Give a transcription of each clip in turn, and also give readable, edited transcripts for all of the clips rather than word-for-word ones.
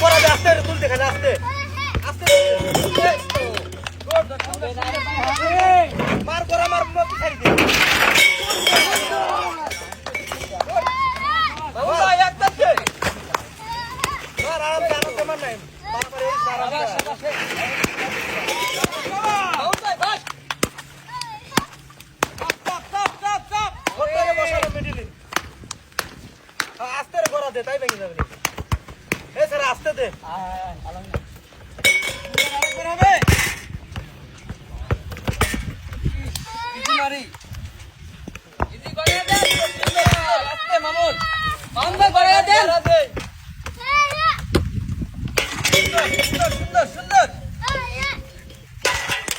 পড়া দে আস্তে তুলতে খালি আস্তে আস্তে মার করা মার মত ছাড়ি দে বাবা একটা দে মার আরাম দে আরাম দে মার নাই বারবার এই সারা আস্তে করা দে তাই ভেঙে যাবে এ স্যার আস্তে দে সুন্দর সুন্দর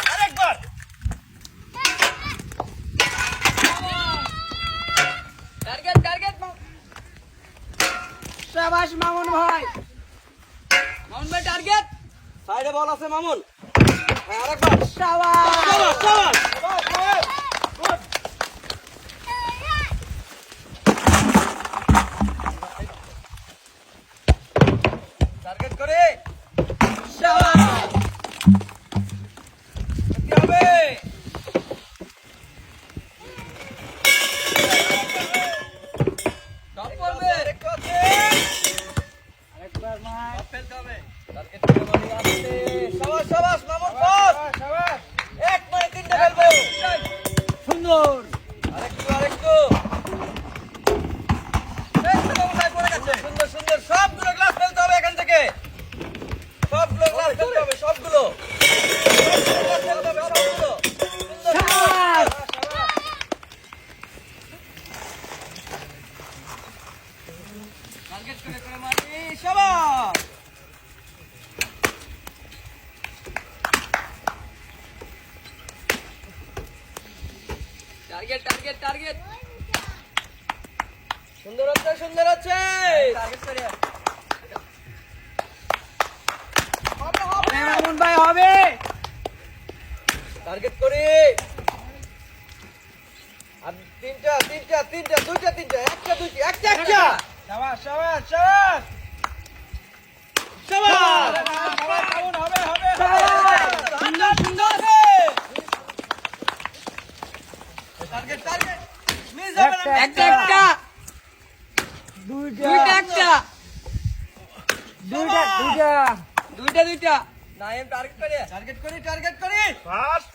আরেকবার টার্গেট টার্গেট শাবাশ মামুন ভাই টার্গেট সাইডে বল আছে মামুন হ্যাঁ আরেকবার শাবাশ শাবাশ শাবাশ শাবাশ গুড টার্গেট করে শাবাশ কি হবে টপ করবে একটু আছে আরেকবার মাই ফেলতে হবে টার্গেট করে বলি আসতে শাবাশ শাবাশ মামুন বল শাবাশ এক নয় তিনটে ফেলবো সুন্দর আরেকটু সুন্দর সুন্দর সবগুলো গ্লাস ফেলতে হবে এখান থেকে সবগুলো গ্লাস ফেলতে হবে সবগুলো শাবাশ টার্গেট করে করে মারি শাবাশ টার্গেট টার্গেট টার্গেট সুন্দর হচ্ছে সুন্দর হচ্ছে টার্গেট করে মামুন ভাই হবে টার্গেট করি আর তিনটা দুইটা একটা শাবাশ শাবাশ শাবাশ শাবাশ হবে সুন্দর সুন্দর টার্গেট টার্গেট মিস হবে না একটা একটা দুইটা একটা দুইটা দুইটা দুইটা নাইম টার্গেট করি ফাস্ট